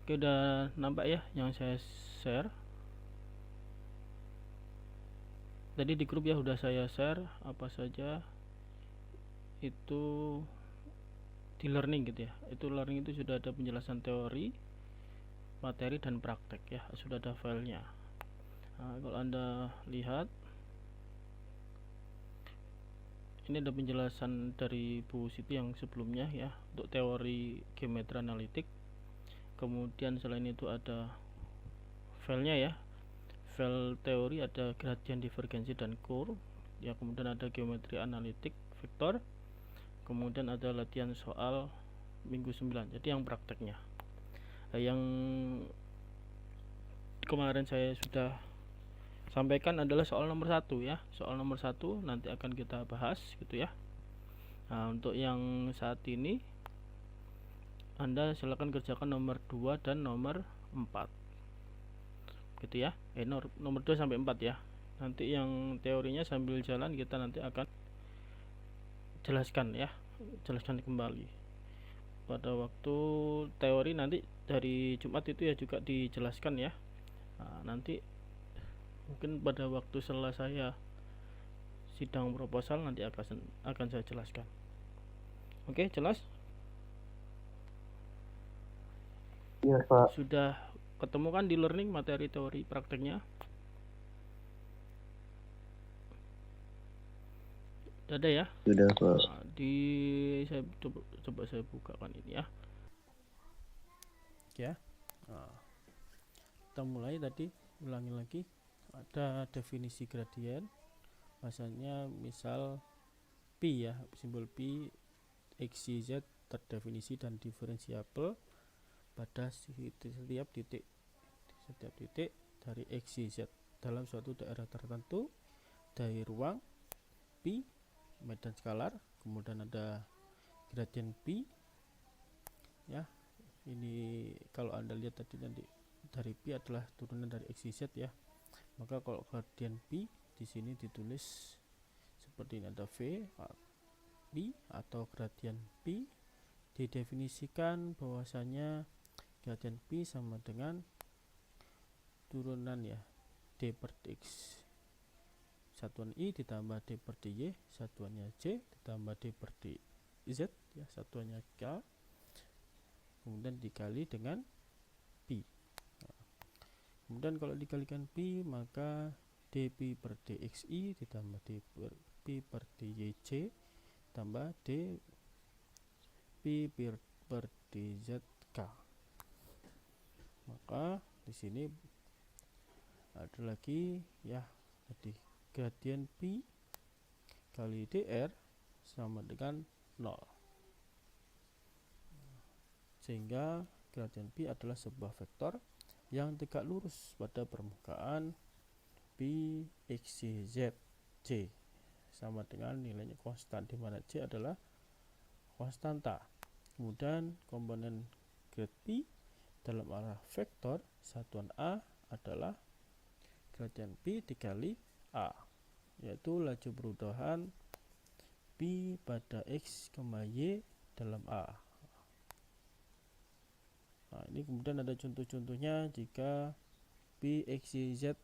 Oke, udah nampak ya yang saya share tadi di grup ya, udah saya share apa saja itu di learning gitu ya. Itu learning itu sudah ada penjelasan teori, materi, dan praktek ya, sudah ada filenya. Nah, kalau Anda lihat ini ada penjelasan dari Bu Siti yang sebelumnya ya, untuk teori geometri analitik. Kemudian selain itu ada filenya ya, file teori ada gradien, divergensi, dan curve ya. Kemudian ada geometri analitik vektor, kemudian ada latihan soal minggu 9, jadi yang prakteknya. Yang kemarin saya sudah sampaikan adalah soal nomor 1 ya. Soal nomor 1 nanti akan kita bahas gitu ya. Nah, untuk yang saat ini Anda silakan kerjakan nomor 2 dan nomor 4 gitu ya. Nomor 2 sampai 4 ya. Nanti yang teorinya sambil jalan kita nanti akan jelaskan ya, jelaskan kembali pada waktu teori nanti dari Jumat itu ya, juga dijelaskan ya. Nah, nanti mungkin pada waktu setelah saya sidang proposal nanti akan saya jelaskan. Oke, jelas? Iya, Pak. Sudah ketemu kan di learning materi, teori, prakteknya? Sudah ada ya? Sudah, Pak. Nah, saya coba saya bukakan ini ya. Ya. Nah, kita mulai tadi, ulangi lagi. Ada definisi gradien. Bahasanya misal pi ya, simbol pi x, y, z terdefinisi dan diferensiabel pada setiap titik dari x, y, z dalam suatu daerah tertentu dari ruang pi, medan skalar. Kemudian ada gradien pi ya. Ini kalau Anda lihat tadi nanti dari pi adalah turunan dari x, y, z ya. Maka kalau gradien pi di sini ditulis seperti ini, ada v pi atau gradien pi. Didefinisikan bahwasanya gradien pi sama dengan turunan ya, d per dx satuan i ditambah d per dy satuannya c ditambah d per dz ya, satuannya k, kemudian dikali dengan pi. Kemudian kalau dikalikan pi maka d pi per dxi ditambah d per pi per dyc tambah d pi per dzk. Maka di sini ada lagi ya, jadi gradien pi kali dr sama dengan 0, sehingga gradien pi adalah sebuah vektor yang tegak lurus pada permukaan pi x, y, z, c sama dengan nilainya konstan, di mana c adalah konstanta. Kemudian komponen grad pi dalam arah vektor satuan a adalah gradien pi dikali a, yaitu laju perubahan pi pada x, y dalam a. Nah, ini kemudian ada contoh-contohnya. Jika pi x, y, z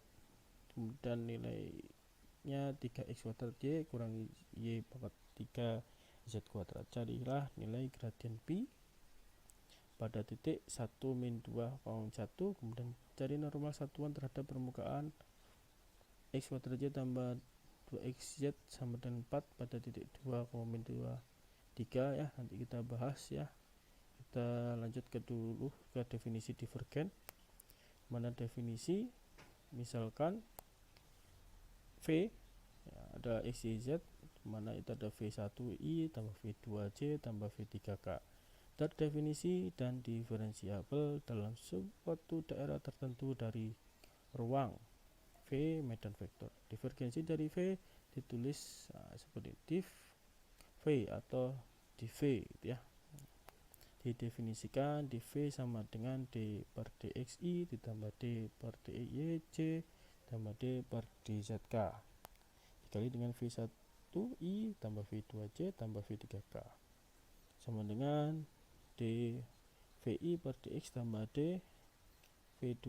kemudian nilainya 3x kuadrat y kurang y pangkat 3 z kuadrat, carilah nilai gradien pi pada titik 1 min 2 1, kemudian cari normal satuan terhadap permukaan x kuadrat y tambah 2xz sama dengan 4 pada titik 2, min 2 3 ya. Nanti kita bahas ya. Kita lanjut dulu ke definisi divergen. Mana definisi misalkan v ya, ada x, y, z, mana itu ada v1i tambah v2j tambah v3k terdefinisi dan diferensiabel dalam suatu daerah tertentu dari ruang v medan vektor. Divergensi dari v ditulis seperti div v atau div gitu ya. Didefinisikan div sama dengan d per dxi ditambah d per dyc tambah d per dzk dikali dengan v1i tambah v2j tambah v3k sama dengan d v VI per DX tambah D V2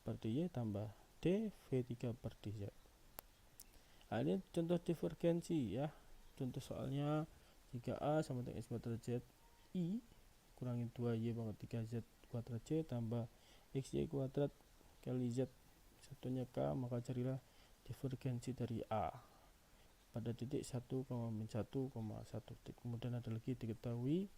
per DY tambah D V3 per DZ. Nah, ini contoh divergensi ya. Contoh soalnya jika A sama dengan X kuadrat Z I kurangi 2Y pangkat 3Z kuadrat C tambah XY kuadrat kali Z satunya K, maka carilah divergensi dari A pada titik 1,-1,1. Kemudian ada lagi diketahui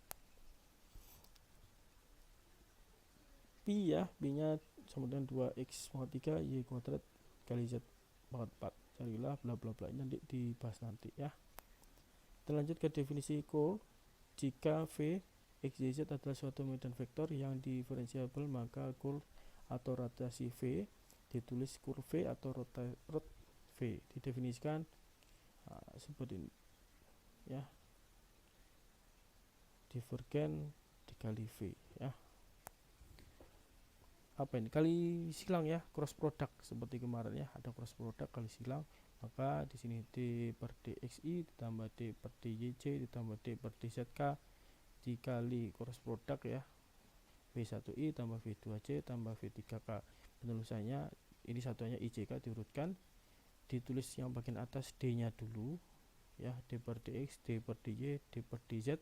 Pi ya, Pi nya sama dengan 2X pangkat 3 Y kuadrat kali Z pangkat 4. Carilah bla bla bla, nanti dibahas nanti ya. Kita lanjut ke definisi curl. Jika V X Y Z adalah suatu medan vektor yang diferensiabel, maka curl atau rotasi V ditulis curl V atau rot V didefinisikan seperti ini ya, divergen dikali V ya. Apa ini, kali silang ya, cross product seperti kemarin ya, ada cross product kali silang, maka di sini D per DXI ditambah D per DYC ditambah D per DZK dikali cross product ya, V1I tambah V2C tambah V3K. Penulisannya ini satuannya IJK diurutkan, ditulis yang bagian atas D nya dulu ya, D per DX, D per DY, D per DZ,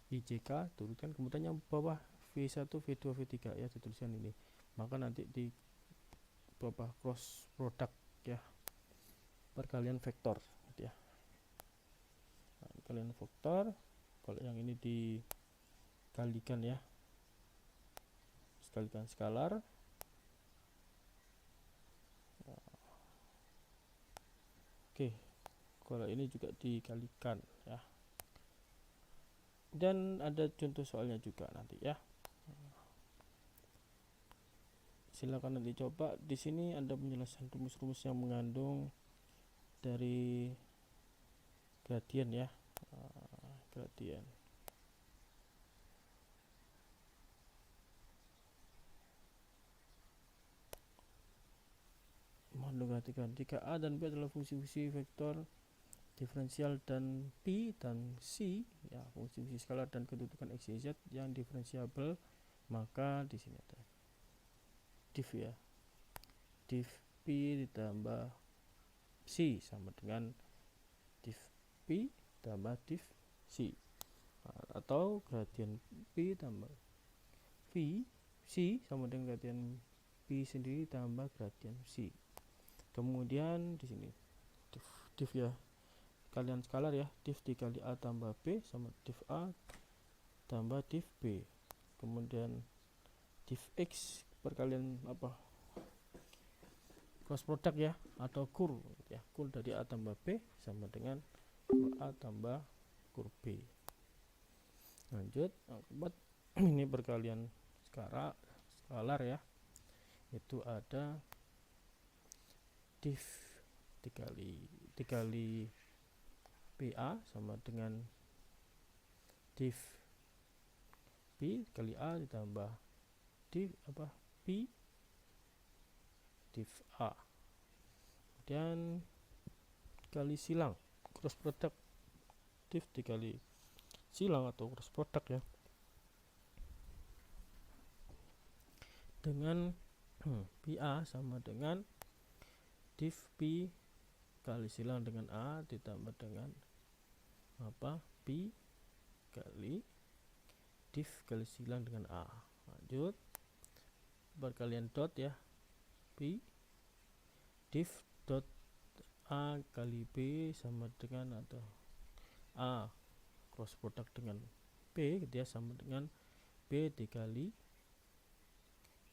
IJK diurutkan, kemudian yang bawah V1, V2, V3 ya dituliskan ini. Maka nanti di bawah cross product ya, perkalian vektor gitu ya. Nah, perkalian vektor, kalau yang ini dikalikan ya, sekalikan skalar. Oke, kalau ini juga dikalikan ya. Dan ada contoh soalnya juga nanti ya. Silakan nanti coba. Di sini ada penjelasan rumus-rumus yang mengandung dari gradien ya, gradien. Mohon diperhatikan, jika A dan B adalah fungsi-fungsi vektor diferensial dan P dan C ya, fungsi-fungsi skalar dan kedudukan X, Y, Z yang diferensiabel, maka di sini ada div ya, div P ditambah C sama dengan div P tambah div C, atau gradien P tambah V C sama dengan gradien P sendiri tambah gradien C. Kemudian di sini div ya, kalian skalar ya, div dikali A tambah B sama div A tambah div B. Kemudian div X perkalian apa, cross product ya, atau curl ya, curl dari A tambah B sama dengan A tambah curl B. Lanjut, akibat ini perkalian skalar ya, itu ada div dikali PA sama dengan div P kali A ditambah div apa P div A. Kemudian kali silang, cross product, div dikali silang atau cross product ya, dengan PA sama dengan div P kali silang dengan A ditambah dengan apa P kali div kali silang dengan A. Lanjut, perkalian dot ya, P div dot A kali B sama dengan, atau A cross product dengan B gitu ya, sama dengan B dikali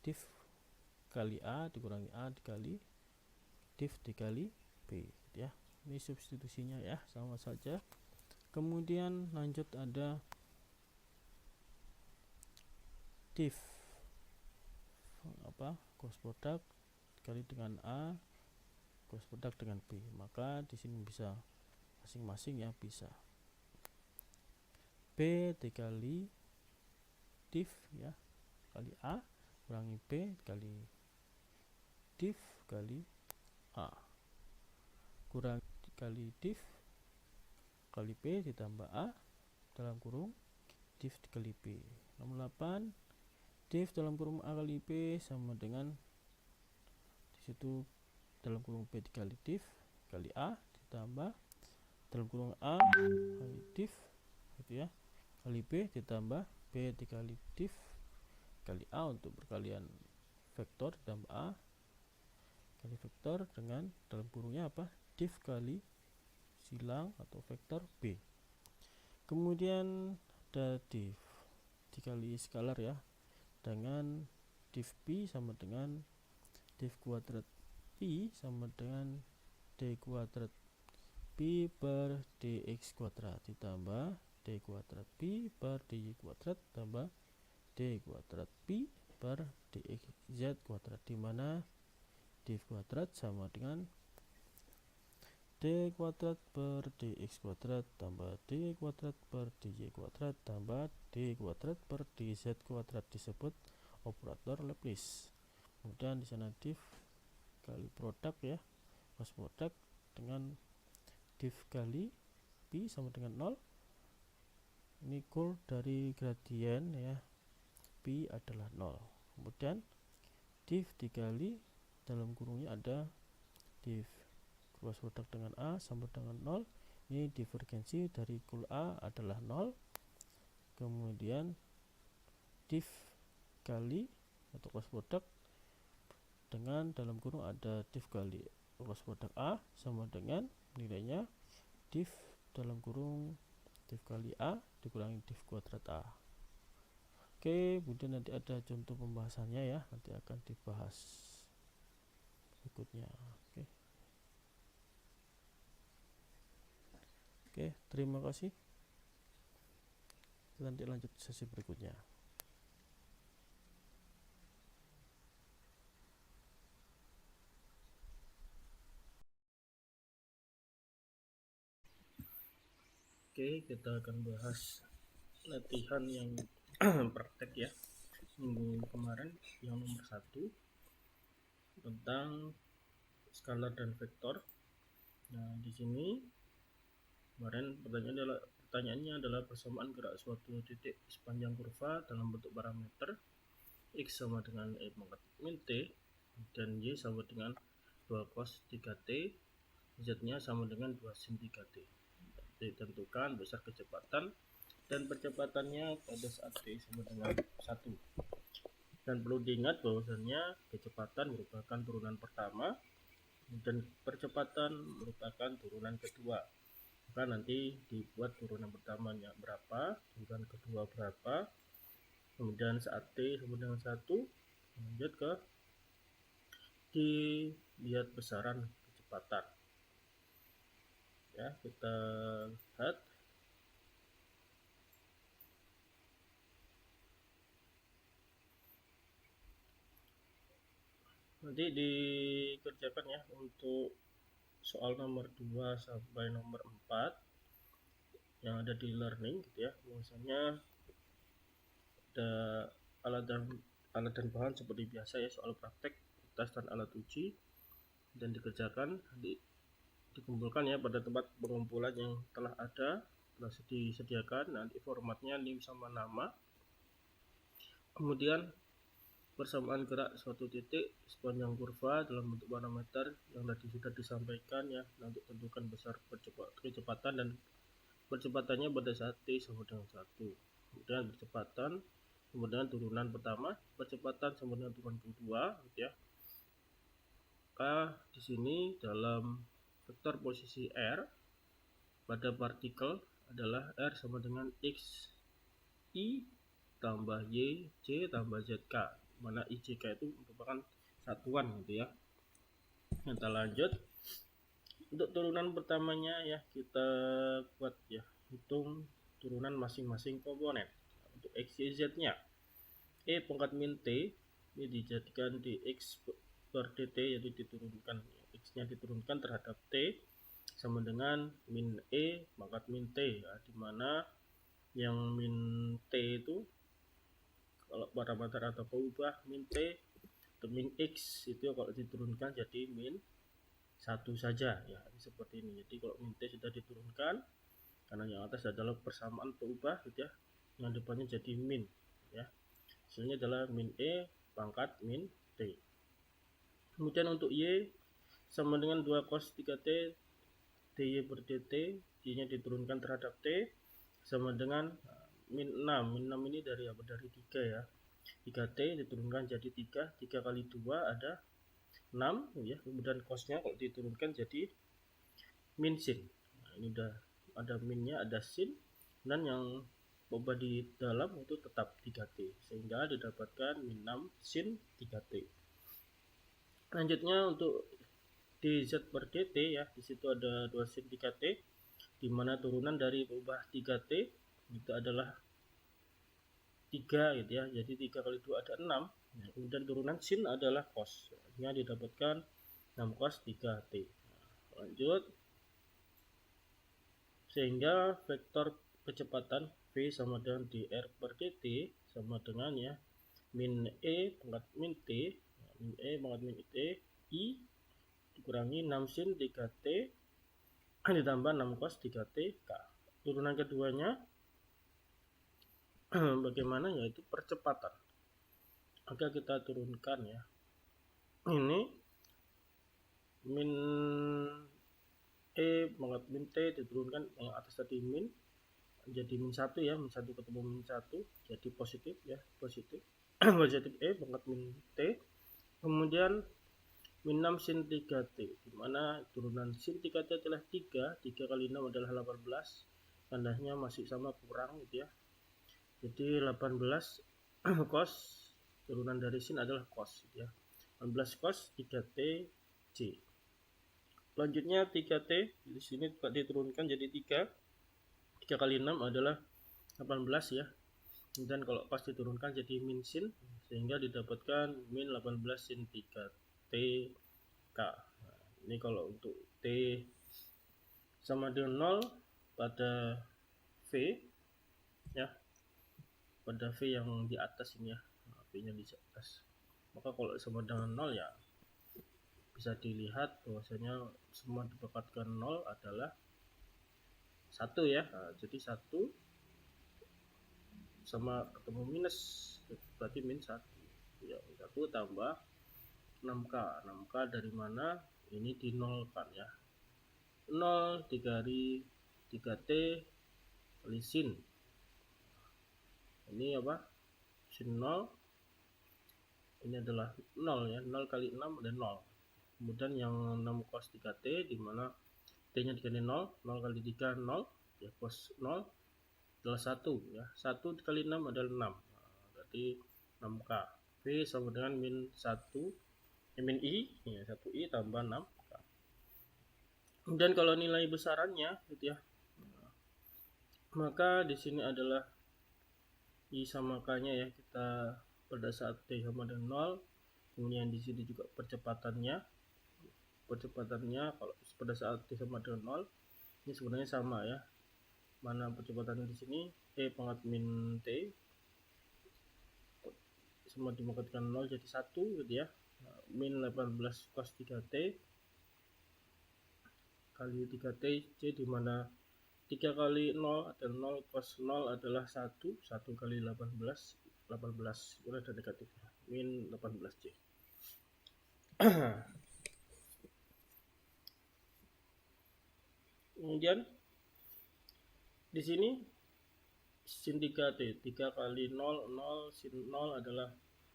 div kali A dikurangi A dikali div dikali B gitu ya. Ini substitusinya ya, sama saja. Kemudian lanjut ada div apa cross product dikali dengan A cross product dengan B, maka di sini bisa masing-masing ya, bisa B dikali div ya kali A kurangi B kali div kali A kurang dikali div kali B ditambah A dalam kurung div dikali B. Nomor 8, div dalam kurung A kali B sama dengan disitu dalam kurung B dikali div kali A ditambah dalam kurung A kali div gitu ya kali B ditambah B dikali div kali A untuk perkalian vektor ditambah A kali vektor dengan dalam kurungnya apa div kali silang atau vektor B. Kemudian ada div dikali skalar ya dengan div P sama dengan div kuadrat P sama dengan D kuadrat P per dx kuadrat ditambah D kuadrat P per dy kuadrat tambah D kuadrat P per dx kuadrat, dimana div kuadrat sama dengan D kuadrat per dx kuadrat tambah D kuadrat per dy kuadrat tambah D kuadrat per dz kuadrat disebut operator Laplace. Kemudian di sana div kali produk ya cross produk dengan div kali P sama dengan 0. Ini kur dari gradien ya P adalah 0. Kemudian div dikali dalam kurungnya ada div cross produk dengan A sama dengan 0. Ini divergensi dari kul A adalah 0. Kemudian div kali atau cross produk dengan dalam kurung ada div kali cross produk A sama dengan nilainya div dalam kurung div kali A dikurangi div kuadrat A. Oke, kemudian nanti ada contoh pembahasannya ya, nanti akan dibahas berikutnya. Oke, terima kasih. Nanti lanjut sesi berikutnya. Oke, kita akan bahas latihan yang praktek ya minggu kemarin yang nomor 1 tentang skalar dan vektor. Nah, di sini kemarin pertanyaannya adalah persamaan gerak suatu titik sepanjang kurva dalam bentuk parameter x sama dengan e pangkat min t dan y sama dengan 2 cos 3t, z-nya sama dengan 2 sin 3t. Ditentukan besar kecepatan dan percepatannya pada saat t sama dengan 1. Dan perlu diingat bahwasannya kecepatan merupakan turunan pertama dan percepatan merupakan turunan kedua. Maka nanti dibuat turunan pertamanya berapa, turunan kedua berapa, kemudian saat t sama dengan 1 lanjut ke dilihat besaran kecepatan ya. Kita lihat nanti dikerjakan ya untuk soal nomor 2 sampai nomor 4 yang ada di learning gitu ya. Biasanya ada alat dan bahan seperti biasa ya, soal praktek, tes dan alat uji, dan dikerjakan dikumpulkan ya pada tempat pengumpulan yang telah disediakan. Nanti formatnya NIM sama nama, kemudian persamaan gerak suatu titik sepanjang kurva dalam bentuk parameter yang tadi sudah disampaikan ya. Nanti tentukan besar kecepatan dan percepatannya pada saat t sama dengan 1. Kemudian percepatan, kemudian turunan pertama, percepatan sama dengan turunan kedua gitu ya. Maka di sini dalam vektor posisi R pada partikel adalah R sama dengan x I tambah y j tambah zk, mana ijk itu merupakan satuan gitu ya. Kita lanjut untuk turunan pertamanya ya, kita buat ya, hitung turunan masing-masing komponen. Untuk x y z nya e pangkat min t ini dijadikan dx per dt, yaitu diturunkan x nya diturunkan terhadap t sama dengan min e pangkat min t ya, dimana yang min t itu kalau parameter atau pengubah min t atau min x itu kalau diturunkan jadi min 1 saja ya, seperti ini. Jadi kalau min t sudah diturunkan karena yang atas adalah persamaan pengubah gitu ya, yang depannya jadi min ya. hasilnya adalah min E pangkat min T. Kemudian untuk Y sama dengan 2 cos 3T dy per dt, y-nya diturunkan terhadap T sama dengan min 6. Min 6 ini dari apa? Dari 3 ya. 3T diturunkan jadi 3 kali 2 ada 6 ya. Kemudian cosnya kalau diturunkan jadi min sin. Nah, ini udah ada minnya, ada sin, dan yang coba di dalam itu tetap 3T, sehingga didapatkan min 6 sin 3T. Selanjutnya untuk dz per dt ya, di situ ada 2 sin 3T, di mana turunan dari perubahan 3T itu adalah 3 gitu ya. Jadi 3 kali 2 ada 6. Nah, kemudian turunan sin adalah cos. Sehingga didapatkan 6 cos 3T. Nah, lanjut. Sehingga vektor kecepatan V sama dengan dr per dt sama dengan ya min E pangkat min T, min E pangkat min T I dikurangi 6 sin 3T ditambah 6 cos 3T K. Turunan keduanya bagaimana, yaitu percepatan. Maka kita turunkan ya, ini min E pangkat min T diturunkan yang atas tadi min jadi min 1 ya, min 1 ketemu min 1 jadi positif ya, positif positif E pangkat min T. Kemudian min 6 sin 3T, dimana turunan sin 3T adalah 3 kali 6 adalah 18, tandanya masih sama kurang gitu ya. Jadi 18 cos, turunan dari sin adalah cos gitu ya, 18 cos 3T C. Selanjutnya 3T di sini juga diturunkan jadi 3 kali 6 adalah 18 ya. Dan kalau pas diturunkan jadi min sin, sehingga didapatkan min 18 sin 3T K. Nah, ini kalau untuk T sama dengan 0 pada V ya, pada V yang di atas ini ya, V nya di atas. Maka kalau sama dengan 0 ya bisa dilihat bahwasanya semua didapatkan 0 adalah 1 ya. Nah, jadi 1 sama ketemu minus, berarti min 1 ya, 1 tambah 6K. 6K dari mana? Ini dinolkan ya, 0 dikali 3T kali sin, ini apa, sin 0, ini adalah 0 ya, 0 kali 6 ada 0. Kemudian yang 6 cos 3T, dimana T nya dikali 0, 0 kali 3 0 ya, cos 0 adalah 1 ya, 1 kali 6 adalah 6. Nah, berarti 6K. V sama dengan min 1 min I ya, 1I tambah 6K. Kemudian kalau nilai besarannya gitu ya, maka di sini adalah I sama K-nya ya, kita pada saat T sama dengan 0. Kemudian di sini juga percepatannya kalau pada saat T sama dengan 0 ini sebenarnya sama ya. Mana percepatannya di sini, E pangkat min T semua dimukatkan 0 jadi 1 gitu ya. Min 18 cos 3T kali 3T C, dimana 3 kali 0 adalah 0, cos 0 adalah 1 kali 18 boleh ada negatifnya, min 18C. Kemudian di sini sin 3T, 3 kali 0 0, sin 0 adalah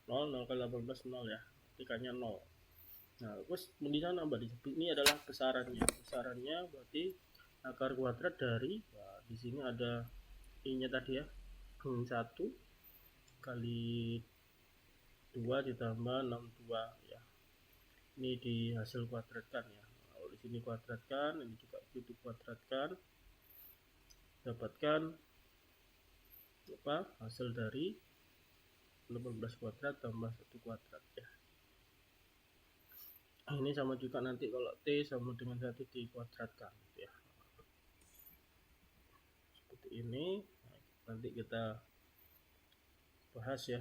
0, 0 kali 18 0 ya, T-nya 0. Nah, terus di sana ini adalah besarannya. Besarannya berarti akar kuadrat dari, nah, di sini ada I-nya tadi ya, 1 kali 2 ditambah 62 ya. Ini di hasil kuadratkan ya. Kalau di sini kuadratkan, ini juga itu kuadratkan, dapatkan apa? Hasil dari 18 kuadrat tambah 1 kuadrat ya. Ini sama juga nanti kalau T sama dengan 1 dikuadratkan ya. Seperti ini. Nanti kita bahas ya.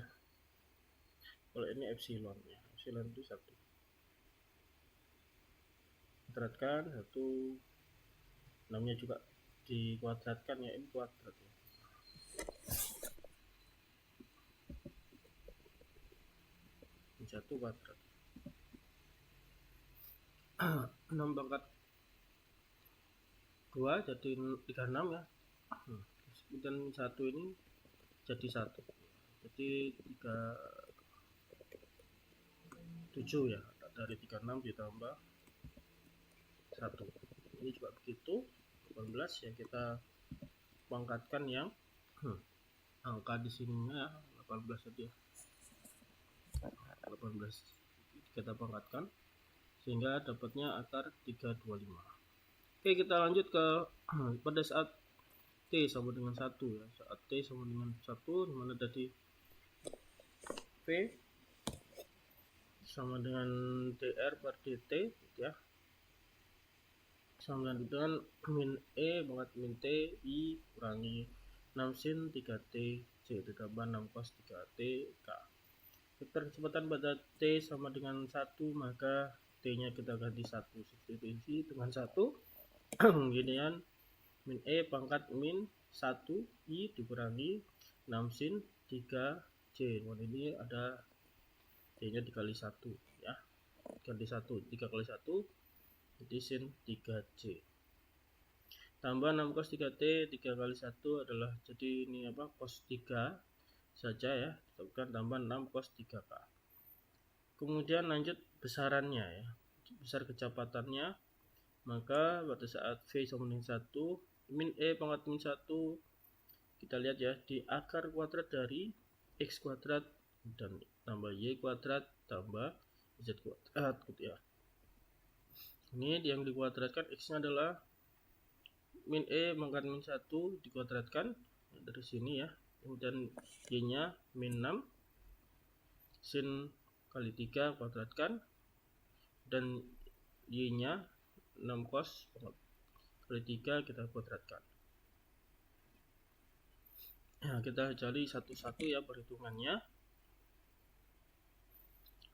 Kalau ini epsilon ya. Epsilon itu 1. Kuadratkan 1, namanya juga dikuadratkan ya, ini kuadrat ya. min 1 kuadrat. 6 pangkat 2 jadi 36 ya. Kemudian 1 ini jadi 1. Jadi 37 ya. Dari 36 ditambah 1. Ini juga begitu. 18 ya, kita pangkatkan yang angka di sini ya, 18 tadi ya. 18 kita pangkatkan sehingga dapatnya akar 325. Oke, kita lanjut ke pada saat T sama dengan 1 ya. Saat T sama dengan 1 dimana tadi P sama dengan dr per dt gitu ya, sama dengan min E pangkat min T I kurangi 6 sin 3T C ditambah 6 cos 3T K. Vektor kecepatan pada T sama dengan 1, maka T nya kita ganti 1, substitusi dengan 1. Kemudian min E pangkat min 1 I dikurangi 6 sin 3 C. Nah, ini ada T nya dikali 1 ya, ganti 1, 3 kali 1 jadi sin 3C tambah 6 cos 3T, 3 kali 1 adalah, jadi ini apa, cos 3 saja ya, bukan tambah 6 cos 3K. Kemudian lanjut besarannya ya, besar kecepatannya, maka pada saat V sama dengan 1, min E pangkat min 1 kita lihat ya, di akar kuadrat dari X kuadrat dan tambah Y kuadrat tambah Z kuadrat gitu ya. Ini yang dikuadratkan, X nya adalah min E pangkat min 1 dikuadratkan dari sini ya, kemudian Y nya min 6 sin kali 3 kuadratkan, dan Y nya 6 cos kali 3 kita kuadratkan. Nah, kita cari satu-satu ya perhitungannya,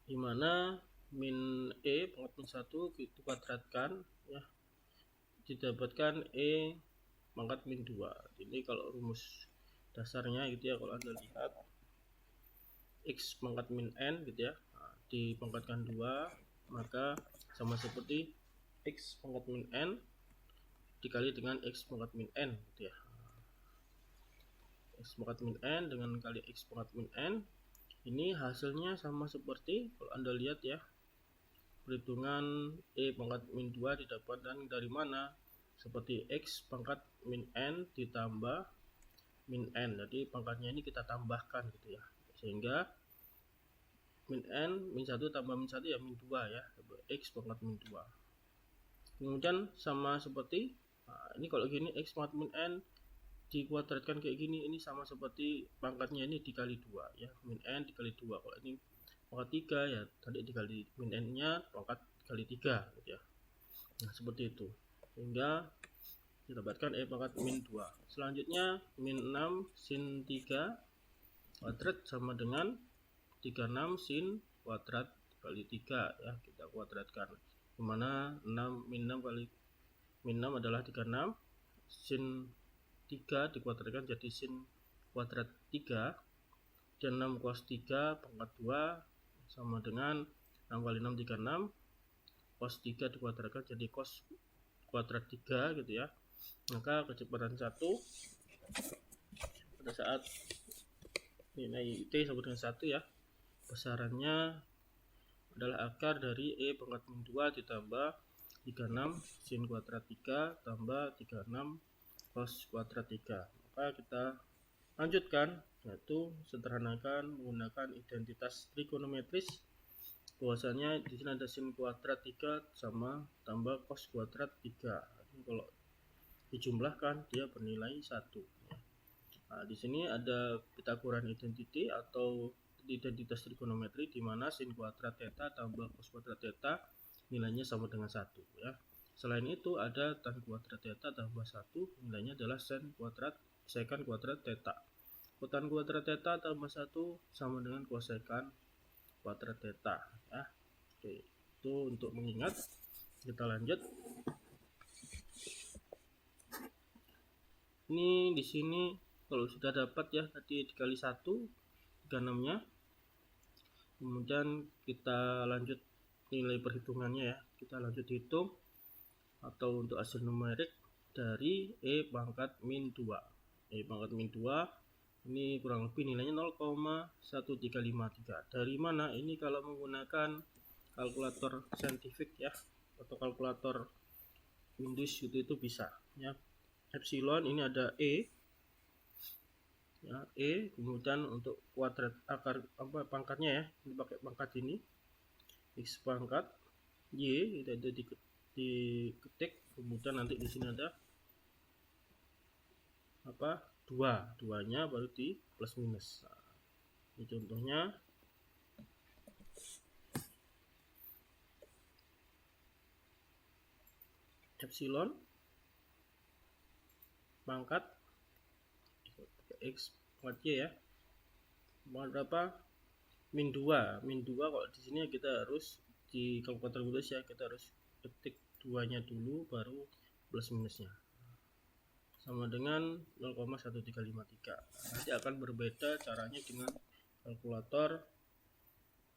dimana min E pangkat min 1 kita kuadratkan ya, didapatkan E pangkat min 2. Ini kalau rumus dasarnya gitu ya, kalau Anda lihat X pangkat min N gitu ya, nah, dipangkatkan 2, maka sama seperti X pangkat min N dikali dengan X pangkat min N gitu ya. X pangkat min N dengan kali X pangkat min N, ini hasilnya sama seperti kalau Anda lihat ya, perhitungan E pangkat min 2 didapatkan dari mana? Seperti X pangkat min N ditambah min N, jadi pangkatnya ini kita tambahkan gitu ya, sehingga min N min 1 tambah min 1 ya min 2 ya, X pangkat min 2. Kemudian sama seperti ini, kalau gini X pangkat min N dikuadratkan kayak gini, ini sama seperti pangkatnya ini dikali 2 ya, min N dikali 2. Kalau ini pangkat 3 ya, tadi dikali min N nya pangkat kali 3 gitu ya. Nah, seperti itu, sehingga didapatkan E pangkat min 2. Selanjutnya min 6 sin 3 kuadrat sama dengan 36 sin kuadrat kali 3 ya, kita kuadratkan, dimana 6 min 6 kali min 6 adalah 36, sin 3 dikuadratkan jadi sin kuadrat 3, dan 6 cos 3 pangkat 2 sama dengan 6 kali 6 36, cos 3 dikuadratkan jadi cos kuadrat 3 gitu ya. Maka kecepatan 1 pada saat nilai T sama dengan 1 ya, besarannya adalah akar dari E pangkat min 2 ditambah 36 sin kuadrat 3 tambah 36 cos kuadrat 3. Maka kita lanjutkan, yaitu sederhanakan menggunakan identitas trigonometris, bahwasanya di sini ada sin kuadrat 3 sama tambah cos kuadrat 3. Ini kalau dijumlahkan dia bernilai 1 ya. Nah, di sini ada Pythagorean identity atau identitas trigonometri, di mana sin kuadrat theta tambah cos kuadrat theta nilainya sama dengan 1 ya. Selain itu ada tan kuadrat theta tambah 1 nilainya adalah secant kuadrat theta. Tan kuadrat theta tambah 1 sama dengan cosecant kuadrat theta ya. Oke, itu untuk mengingat. Kita lanjut. Ini di sini kalau sudah dapat ya, tadi dikali 1 36 nya, Kemudian kita lanjut nilai perhitungannya ya, kita lanjut hitung atau untuk hasil numerik dari E pangkat min 2. E pangkat min 2 ini kurang lebih nilainya 0,1353. Dari mana? Ini kalau menggunakan kalkulator saintifik ya, atau kalkulator Windows itu bisa ya. Epsilon ini ada E ya, kemudian untuk kuadrat akar pangkatnya ya, ini pakai pangkat ini X pangkat Y, itu ada diketik, kemudian nanti di sini ada 2-nya baru di plus minus. Nah, ini contohnya epsilon pangkat X pangkat Y ya, berapa? Min 2 kalau di sini kita harus di kalkulator Windows ya, kita harus ketik 2-nya dulu baru plus minusnya, sama dengan 0,1353. Nanti akan berbeda caranya dengan kalkulator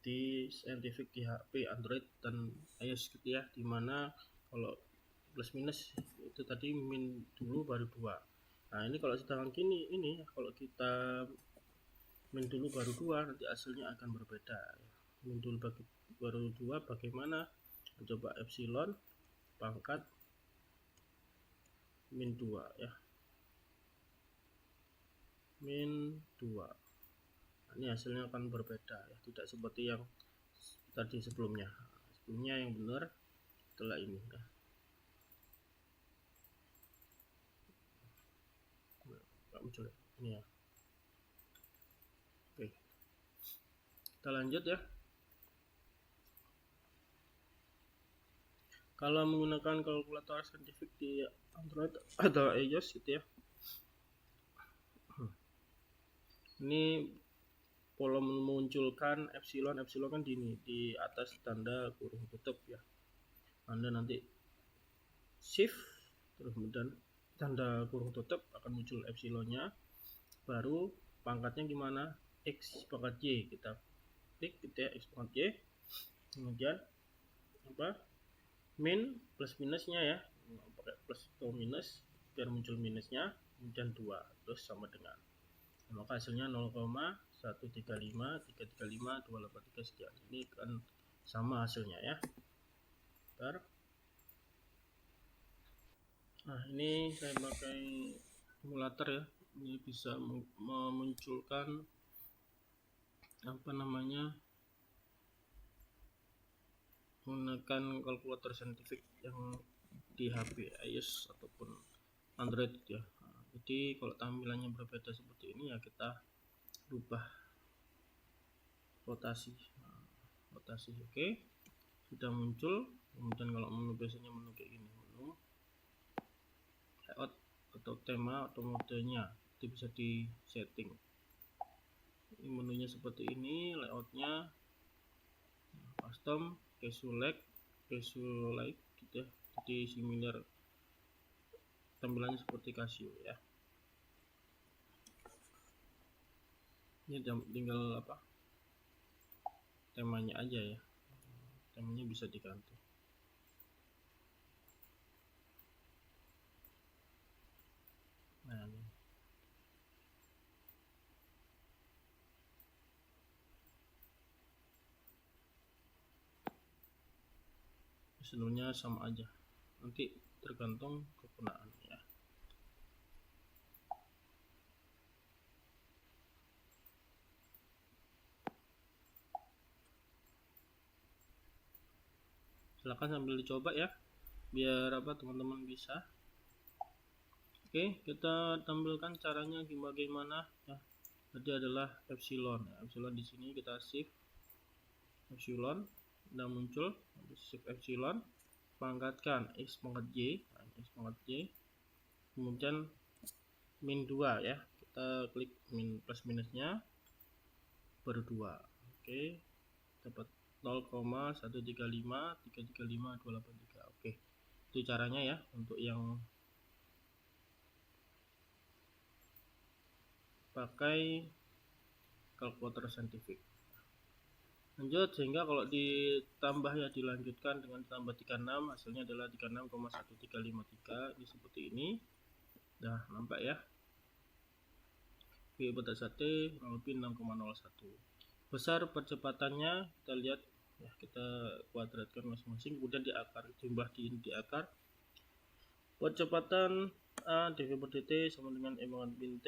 di saintifik di HP, Android dan iOS gitu ya, dimana kalau plus minus itu tadi min dulu baru 2. Nah ini kalau sedangkan gini, ini kalau kita min dulu baru 2 nanti hasilnya akan berbeda. Min dulu baru 2 bagaimana? Coba epsilon pangkat min 2 ya, min 2. Nah, ini hasilnya akan berbeda ya, tidak seperti yang tadi sebelumnya. Sebelumnya yang benar setelah ini ya. Nggak muncul ini ya. Oke, kita lanjut ya. Kalau menggunakan kalkulator saintifik di Android atau iOS gitu ya, ini pola memunculkan epsilon kan di atas tanda kurung tutup ya. Anda nanti shift terus kemudian tanda kurung tutup akan muncul epsilonnya, baru pangkatnya gimana? X pangkat Y, kita klik gitu ya, X pangkat Y, kemudian min plus minusnya ya, pakai plus atau minus biar muncul minusnya, kemudian 2 terus sama dengan, maka hasilnya 0,135335 sekian. Ini kan sama hasilnya ya. Bentar. Nah ini saya pakai simulator ya, ini bisa memunculkan menggunakan kalkulator saintifik yang di HP iOS ataupun Android ya. Nah, jadi kalau tampilannya berbeda seperti ini ya, kita rubah rotasi. Nah, rotasi oke, sudah muncul. Kemudian kalau menu biasanya menu kayak gini, menu layout atau tema atau modenya itu bisa di setting. Ini menunya seperti ini, layoutnya custom, casual like gitu ya, jadi similar tampilannya seperti Casio ya. Ini tinggal temanya aja ya, temanya bisa diganti. Nah ini sebenarnya sama aja, nanti tergantung kegunaan ya. Silahkan sambil dicoba ya, biar teman-teman bisa. Oke, kita tampilkan caranya bagaimana ya. Tadi adalah epsilon ya. Epsilon di sini kita shift epsilon, sudah muncul, shift epsilon, pangkatkan X pangkat Y, X pangkat Y, kemudian min 2 ya, kita klik min plus minusnya baru 2. Oke, dapat 0,135335,283. Oke, itu caranya ya untuk yang pakai kalkulator saintifik. Lanjut, sehingga kalau ditambah ya, dilanjutkan dengan tambah 36, hasilnya adalah 36,1353. Ini seperti ini. Nah, nampak ya. P pada 1T kurang lebih 6,01. Besar percepatannya kita lihat ya, kita kuadratkan masing-masing, kemudian di akar, jumlah di akar. Percepatan A dv per dt sama dengan E pangkat min T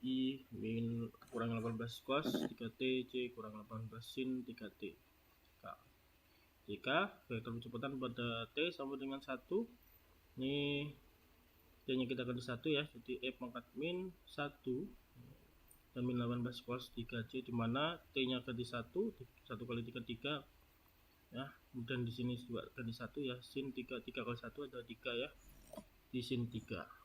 I min kurang 18 cos 3T C kurang 18 sin 3T K. Jika vektor percepatan pada T sama dengan 1, ini T nya kita ganti 1 ya, jadi E pangkat min 1 dan min 18 cos 3C, dimana T nya ganti 1 kali 3 ya, kemudian di sini juga ganti 1 ya, sin 3 kali 1 ada 3 ya, di sin 3.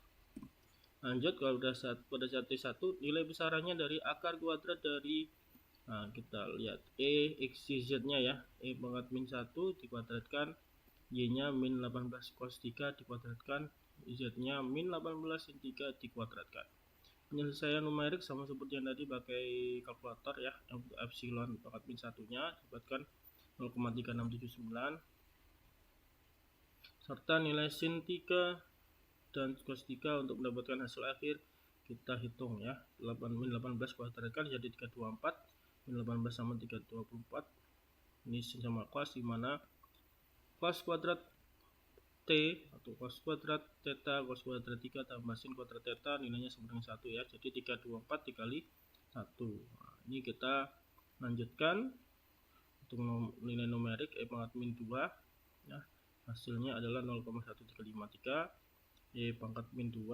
Lanjut, kalau pada saat T1 nilai besarannya dari akar kuadrat dari, nah kita lihat E X Z nya ya, E pangkat min 1 dikuadratkan, Y nya min 18 cos 3 dikuadratkan, Z nya min 18 sin 3 dikuadratkan. Penyelesaian numerik sama seperti yang tadi pakai kalkulator ya, yang untuk epsilon pangkat min 1 nya dapatkan 0,3679 serta nilai sin 3 dan cos 3 untuk mendapatkan hasil akhir kita hitung ya. 8 min 18 kuadratkan jadi 324, min 18 sama 324, ini sin sama cos, dimana cos kuadrat T atau cos kuadrat theta cos kuadrat 3 tambah sin kuadrat theta nilainya sama dengan 1 ya, jadi 324 dikali 1. Nah, ini kita lanjutkan untuk nilai numerik E pangkat min 2 ya, hasilnya adalah 0,1353 Y pangkat min 2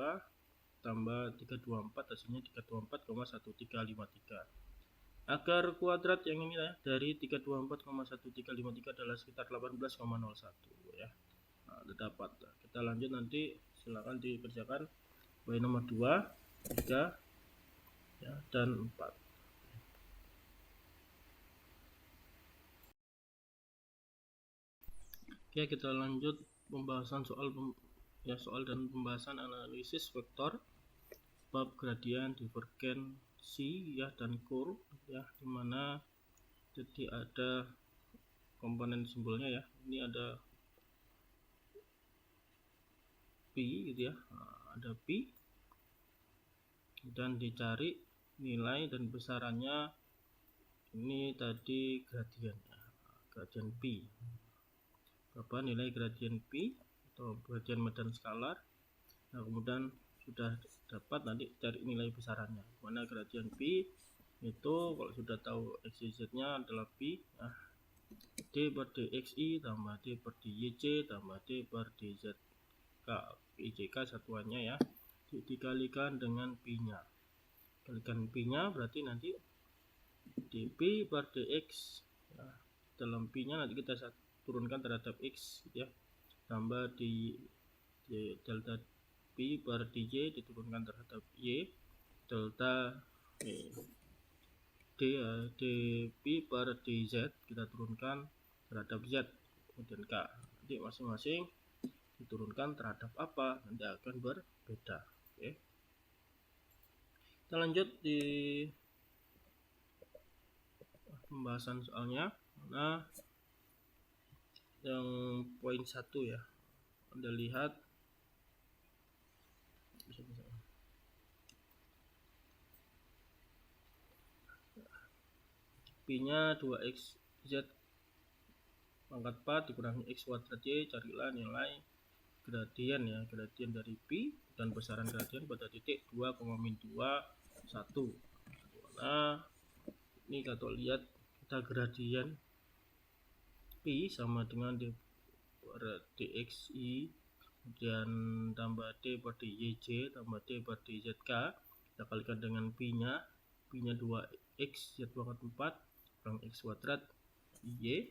tambah 324, hasilnya 324,1353. Akar kuadrat yang ini ya, dari 324,1353 adalah sekitar 18,01 ya. Nah, dapat. Kita lanjut nanti, silakan dikerjakan Y nomor 2, 3 ya, dan 4. Oke, kita lanjut pembahasan soal dan pembahasan analisis vektor bab gradien, divergensi ya, dan kurv ya, dimana jadi ada komponen simbolnya ya, ini ada pi gitu ya, ada pi dan dicari nilai dan besarannya. Ini tadi gradien ya, gradien pi, berapa nilai gradien pi atau gradien medan skalar. Nah, kemudian sudah dapat, nanti cari nilai besarannya. Mana gradien pi itu kalau sudah tahu x z nya adalah pi ya, d per dxi tambah d per dyc tambah d per dzk. Ijk satuannya ya, dikalikan dengan pi nya, kalikan pi nya berarti nanti dp per dx ya, dalam pi nya nanti kita turunkan terhadap x ya, tambah di delta pi per dj diturunkan terhadap y, delta dp per dz kita turunkan terhadap z, kemudian k, nanti masing-masing diturunkan terhadap apa nanti akan berbeda. Oke, kita lanjut di pembahasan soalnya. Nah, yang poin 1 ya, Anda lihat pi nya 2x z pangkat 4 dikurangi x kuadrat y, carilah nilai gradien ya, gradien dari pi dan besaran gradien pada titik 2,-2 1. Nah, ini kalau lihat kita gradien pi sama dengan d per dxi kemudian tambah d per dyj tambah d per dzk, kita kalikan dengan pi nya 2x z pangkat 4 kurang x kuadrat y.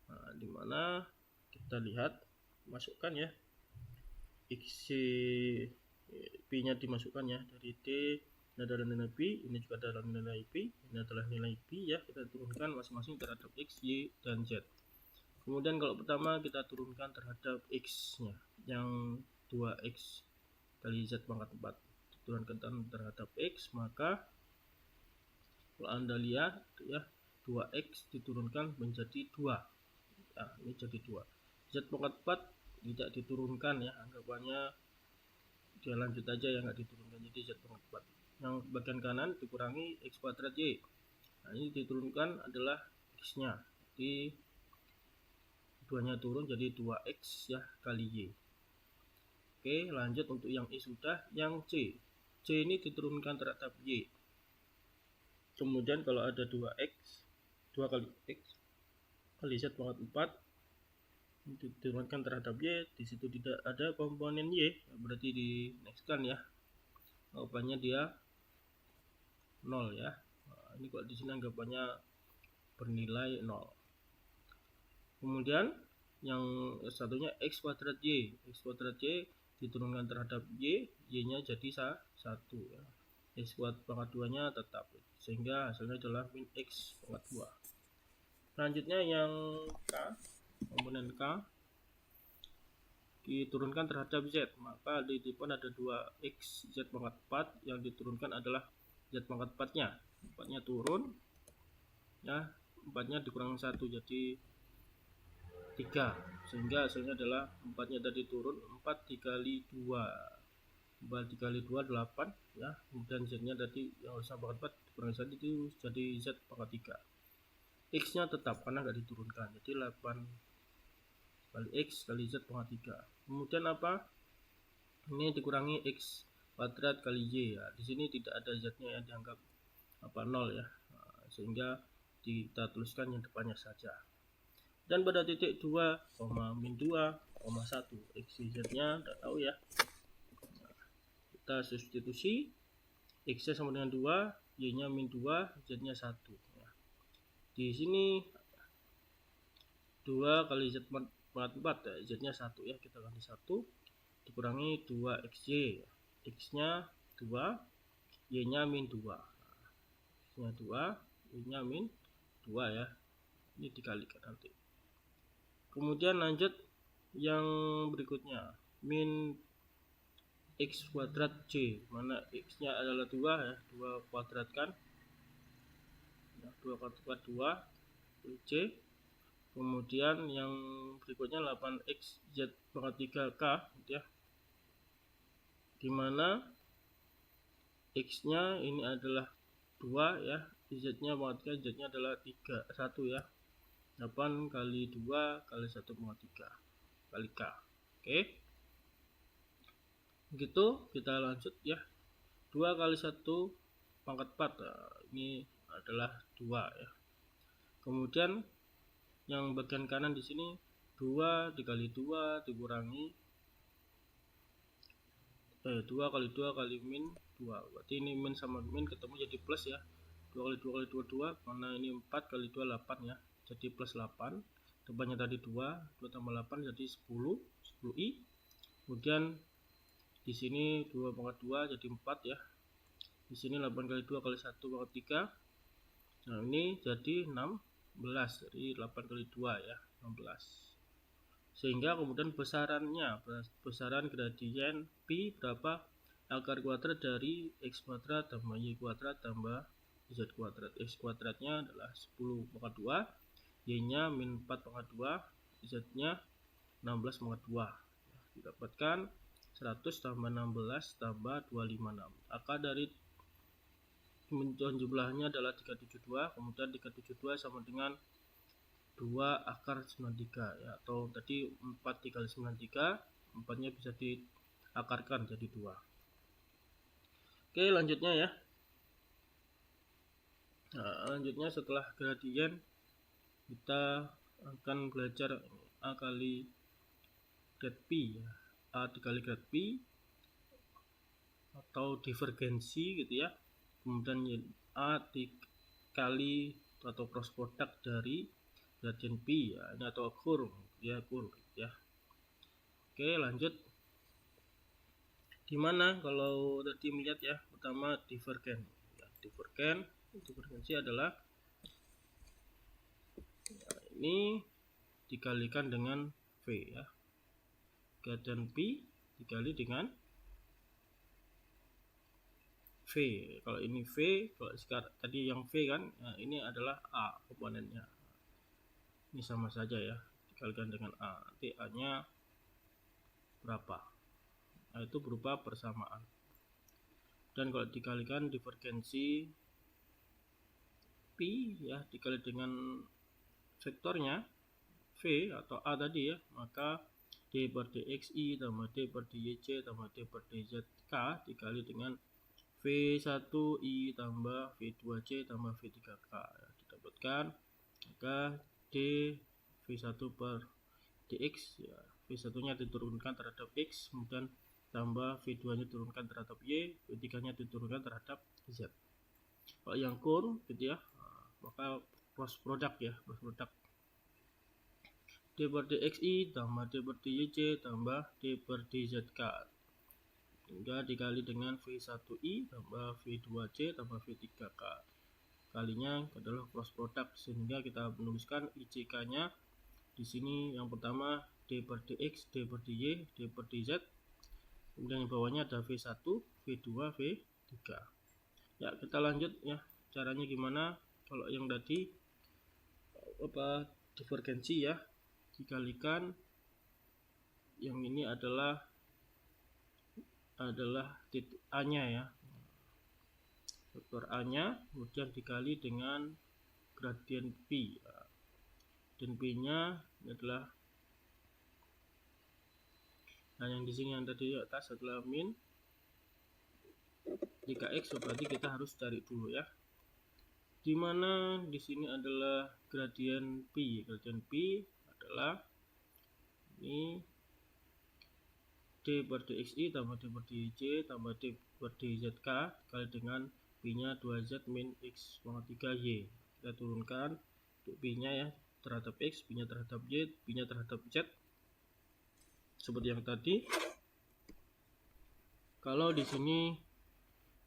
Nah, dimana kita lihat masukkan ya, x pi nya dimasukkan ya, dari d ini adalah nilai pi, ini juga adalah nilai pi, ini adalah nilai pi ya, kita turunkan masing-masing terhadap x, y, dan z. Kemudian kalau pertama kita turunkan terhadap x nya yang 2x kali z pangkat 4 diturunkan terhadap x, maka kalau Anda lihat ya, 2x diturunkan menjadi 2. Nah, ini jadi 2. Z pangkat 4 tidak diturunkan ya, anggapannya dia lanjut aja ya, nggak diturunkan, jadi Z pangkat 4. Yang bagian kanan dikurangi x kuadrat y. Nah, ini diturunkan adalah x nya, jadi 2 nya turun jadi 2x ya kali y. Oke, lanjut untuk yang I sudah. Yang C ini diturunkan terhadap y. Kemudian kalau ada 2x, 2 kali x kali z pangkat 4 diturunkan terhadap y, di situ tidak ada komponen y, berarti di next kan ya, anggapannya dia 0 ya. Nah, ini kok di sini anggapannya bernilai 0. Kemudian yang satunya x kuadrat y diturunkan terhadap y nya jadi 1 ya. X kuadrat pangkat 2 nya tetap, sehingga hasilnya adalah min x pangkat 2. Selanjutnya yang K, komponen K diturunkan terhadap Z, maka di depan ada 2x Z pangkat 4, yang diturunkan adalah Z pangkat 4 nya. 4 nya turun ya, 4 nya dikurang 1 jadi 3, sehingga hasilnya adalah 4 nya tadi turun, 4 dikali 2, 4 dikali 2 8 ya, kemudian Z nya tadi yang harusnya pangkat 4 dikurang 1 itu jadi Z pangkat 3. X nya tetap karena nggak diturunkan, jadi 8 kali x kali z pangkat 3. Kemudian apa, ini dikurangi x kuadrat kali y ya, di sini tidak ada z nya yang dianggap 0 ya, sehingga kita tuliskan yang depannya saja. Dan pada titik 2, min 2, 1 x z nya tidak tahu ya, kita substitusi, x nya sama dengan 2, y nya min 2, z nya 1 ya. Di sini 2 kali z pangkat 4 ya, z nya 1 ya, kita ganti 1 dikurangi 2xy, x nya 2, y nya min 2, x nya 2, y nya min 2 ya, ini dikalikan nanti. Kemudian lanjut yang berikutnya, min x kuadrat c, mana x nya adalah 2 ya, 2 kuadrat kan ya, 2 kuadrat 2 c. Kemudian yang berikutnya 8x z pangkat 3k gitu ya, dimana x nya ini adalah 2 ya, z nya pangkat 3, z nya adalah 1 ya, 8 kali 2 kali 1 pangkat 3 kali k. Oke, begitu kita lanjut ya, 2 kali 1 pangkat 4 nah, ini adalah 2 ya. Kemudian yang bagian kanan di sini 2 dikali 2 dikurangi 2 kali 2 kali min 2, berarti ini min sama min ketemu jadi plus ya, 2 kali 2 kali 2 2, karena ini 4 kali 2 8 ya, jadi plus 8, depannya tadi 2 tambah 8 jadi 10i. Kemudian di sini 2 pangkat 2 jadi 4 ya, di sini 8 kali 2 kali 1 pangkat 3, nah ini jadi 16, dari 8 kali 2 ya, 16. Sehingga kemudian besaran gradien pi berapa, akar kuadrat dari x kuadrat tambah y kuadrat tambah z kuadrat. X kuadratnya adalah 10 pangkat 2, y nya min 4 pangkat 2, z nya 16 pangkat 2, didapatkan 100 tambah 16 tambah 256. Akar dari jumlahnya adalah 372, kemudian 372 sama dengan 2 akar 93 ya, atau tadi 4 dikali 93, 4 nya bisa diakarkan jadi 2. Oke, lanjutnya ya, nah, lanjutnya setelah gradien kita akan belajar A kali grad pi ya, A dikali grad pi atau divergensi gitu ya, kemudian A dikali atau cross product dari gradien pi ya, ini atau kurung ya, ya. Oke, lanjut. Dimana kalau tadi melihat ya, pertama divergen ya, divergensi adalah ya, ini dikalikan dengan V ya, gradien pi dikali dengan V Kalau ini V, kalau sekarang tadi yang V kan, nah ini adalah A komponennya. Ini sama saja ya, dikalikan dengan A. Nanti A-nya berapa? Nah, itu berupa persamaan. Dan kalau dikalikan divergensi P ya dikali dengan vektornya V atau A tadi ya, maka D per dxi tambah D per dyc tambah D per dzk dikali dengan V1i tambah V2c tambah V3k ya, didapatkan maka D V1 per dx ya, V1 nya diturunkan terhadap X, kemudian tambah V2 nya diturunkan terhadap Y, V3 nya diturunkan terhadap Z. Kalau yang kur gitu ya, maka cross product ya, cross product D per dxi tambah D per dyc tambah D per dzk hingga dikali dengan V1i tambah V2c tambah V3k kalinya adalah cross product, sehingga kita menuliskan ICK nya di sini yang pertama D per dx, D per dy, D per dz, kemudian yang bawahnya ada V1, V2, V3. Ya, kita lanjut ya, caranya gimana. Kalau yang tadi divergensi ya, dikalikan yang ini adalah titik A nya ya, vektor A nya, kemudian dikali dengan gradien P dan P nya adalah, nah yang di sini yang tadi di atas adalah min 3x, berarti kita harus cari dulu ya, dimana di sini adalah gradien P adalah ini D per dxi tambah D per dyc tambah D per dzk dikali dengan P nya 2z min x pangkat 3y. Kita turunkan untuk P nya ya terhadap x, P nya terhadap y, P nya terhadap z seperti yang tadi. Kalau di sini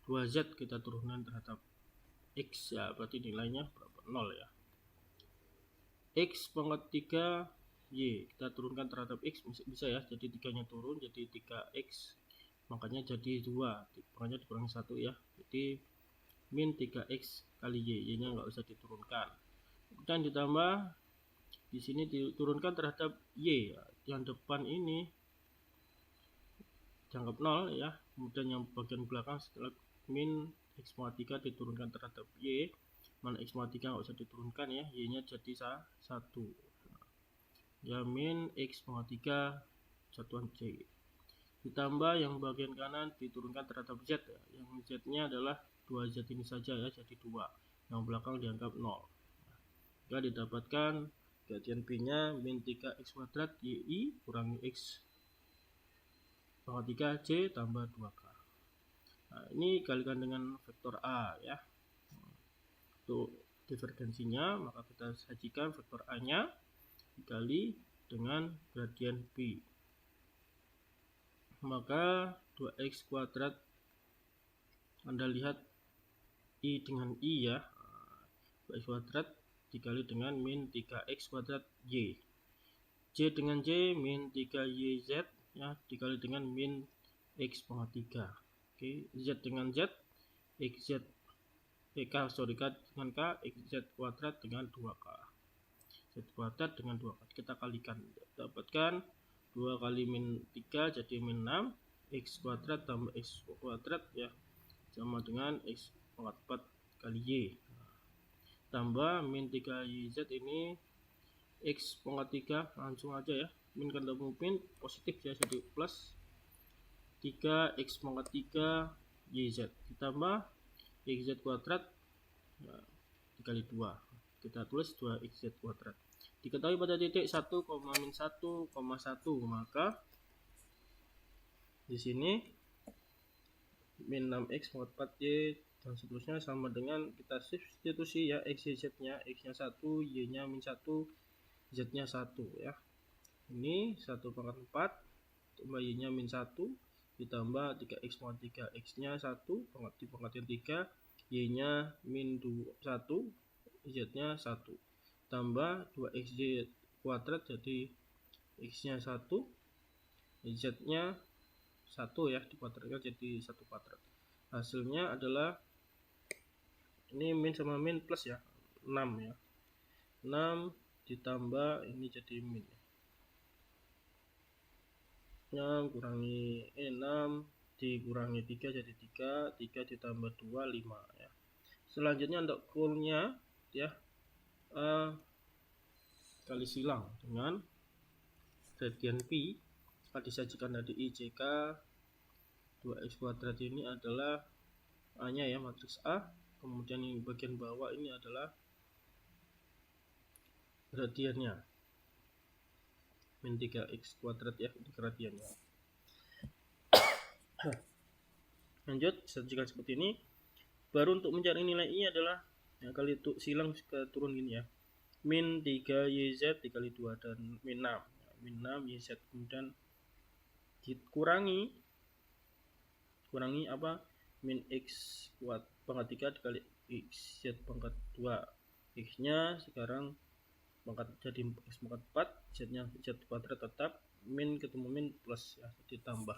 2z kita turunkan terhadap x ya, berarti nilainya berapa? 0 ya. X pangkat 3 Y kita turunkan terhadap X bisa ya, jadi 3 nya turun jadi 3X, makanya jadi 2, makanya dikurangi 1 ya, jadi min 3X kali Y, Y nya nggak usah diturunkan, dan ditambah di sini diturunkan terhadap Y ya, yang depan ini dianggap 0 ya, kemudian yang bagian belakang setelah min X pangkat 3 diturunkan terhadap Y, mana X pangkat 3 nggak usah diturunkan ya, Y nya jadi 1 ya, min X pangkat 3 satuan C, ditambah yang bagian kanan diturunkan terhadap Z ya. Yang Z nya adalah 2Z ini saja ya, jadi 2, yang belakang dianggap 0 ya, didapatkan gradien P nya min 3x kuadrat Y kurangi X pangkat 3 C tambah 2K. Nah, ini kalikan dengan vektor A ya, untuk divergensinya maka kita sajikan vektor A nya dikali dengan gradien P, maka 2x kuadrat, Anda lihat I dengan I ya, 2x kuadrat dikali dengan min 3x kuadrat Y, J dengan J min 3YZ ya, dikali dengan min X pangkat 3. Oke, Z dengan Z, XZ K dengan K, XZ kuadrat dengan 2K, Z kuadrat dengan 2 kita kalikan, dapatkan 2 kali min 3 jadi min 6, X kuadrat tambah X kuadrat ya sama dengan X pangkat 4 kali Y, tambah min 3YZ ini X pangkat 3, langsung aja ya, min ketemu min positif ya, jadi plus 3X pangkat 3 YZ ditambah XZ kuadrat ya, dikali 2, kita tulis 2xz kuadrat. Diketahui pada titik 1, min 1,1, maka di sini min 6x pangkat 4y dan seterusnya sama dengan kita substitusi ya, x z nya, x nya 1, y nya min 1, z nya 1 ya. Ini 1 pangkat 4 tambah y nya min 1 ditambah 3x pangkat 3, x nya 1 pangkat 3, y nya min 1, z nya 1 tambah 2xz kuadrat jadi x nya 1, z nya 1 ya, dikuadratkan jadi 1 kuadrat. hasilnya adalah ini min sama min plus ya, 6 ya, 6 ditambah ini jadi min ya. 6 kurangi 6 dikurangi 3 jadi 3 ditambah 2 5 ya. Selanjutnya untuk kurnya ya, kali silang dengan gradien pi disajikan tadi IJK 2x kuadrat ini adalah A nya ya, matriks A, kemudian yang bagian bawah ini adalah gradiennya min 3x kuadrat ya, ini gradiennya. Lanjut, sajikan seperti ini. Baru untuk mencari nilai I adalah ya, kali itu silang ke turun gini ya, min 3YZ dikali 2 dan min 6 ya, min 6 YZ, kemudian dikurangi apa, min X pangkat 3 dikali XZ pangkat 2, X nya sekarang jadi X pangkat 4, Z nya Z kuadrat tetap, min ketemu min plus ya, ditambah.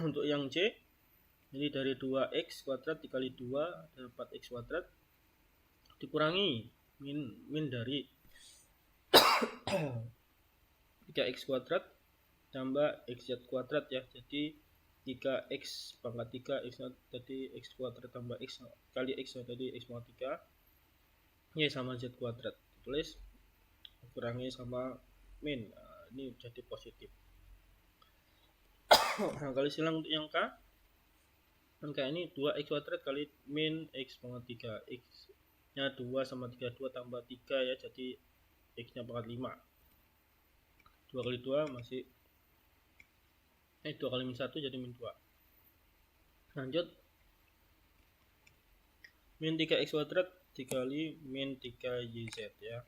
Untuk yang C ini dari 2x kuadrat dikali 2 adalah 4x kuadrat, dikurangi min dari 3x kuadrat tambah xz kuadrat ya, jadi 3x pangkat 3 x tadi x kuadrat tambah x kali x tadi x pangkat 3 ya sama z kuadrat, tulis kurangi sama min. Nah, ini jadi positif. Nah, kali silang untuk yang K, ini 2x kuadrat kali min x pangkat 3, x nya 2 sama 3, 2 tambah 3 ya, jadi x nya pangkat 5, 2 kali 2 masih 2 kali min 1 jadi min 2. Lanjut, min 3x kuadrat dikali min 3YZ ya,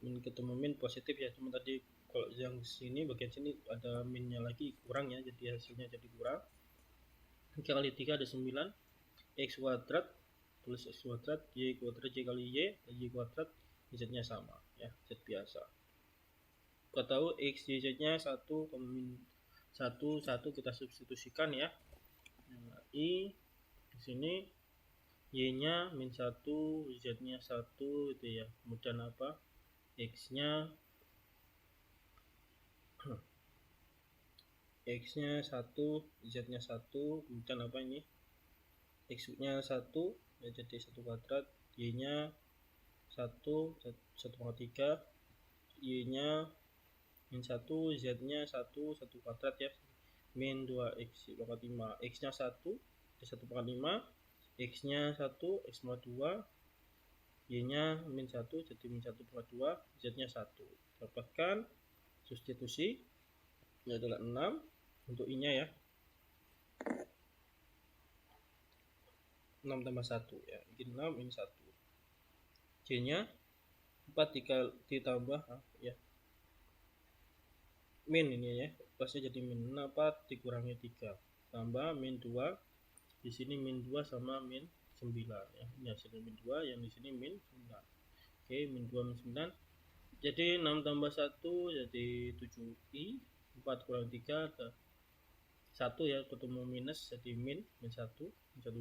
min ketemu min positif ya, cuma tadi kalau yang sini bagian sini ada minnya lagi kurang ya, jadi hasilnya jadi kurang. 3 kali 3 ada 9, x kuadrat tulis x kuadrat, y kuadrat y kali y kuadrat, z nya sama ya, z biasa. Kita tahu x y z nya 1, min 1 kita substitusikan ya. Nah, i di sini y nya min 1, z nya 1 itu ya, kemudian apa, x nya 1, z nya 1, kemudian apa ini, x nya 1 ya, jadi 1 kuadrat, y nya 1 pangkat 3, y nya min 1, z nya 1 kuadrat ya, min 2x pangkat 5, x nya 1 pangkat 5, x nya 1 x pangkat 2, y nya min 1 jadi min 1 pangkat 2, z nya 1. Dapatkan substitusi ini adalah 6 untuk i nya ya, 6 tambah 1 ya, ini 6 ini 1, j nya 4 ditambah ya min ini ya, plusnya jadi min 4 dikurangi 3 tambah min 2, di sini min 2 sama min 9 ya, ini hasilnya min 2, yang di sini min 9. Oke, min 2 min 9 jadi 6 tambah 1 jadi 7i, 4 kurang 3 ke 1 ya, ketemu minus jadi min 1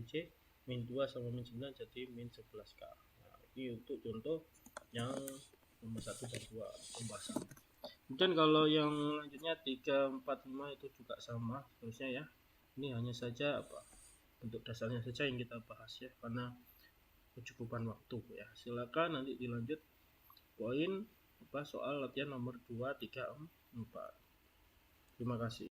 j, min 2 sama min 9 jadi min 11k. Nah, ini untuk contoh yang nomor 1 dan 2 pembahasan. Kemudian kalau yang lanjutnya 3, 4, 5 itu juga sama seterusnya ya. Ini hanya saja bentuk dasarnya saja yang kita bahas ya, karena kecukupan waktu ya. Silakan nanti dilanjut poin soal latihan nomor 2, 3, 4. Terima kasih.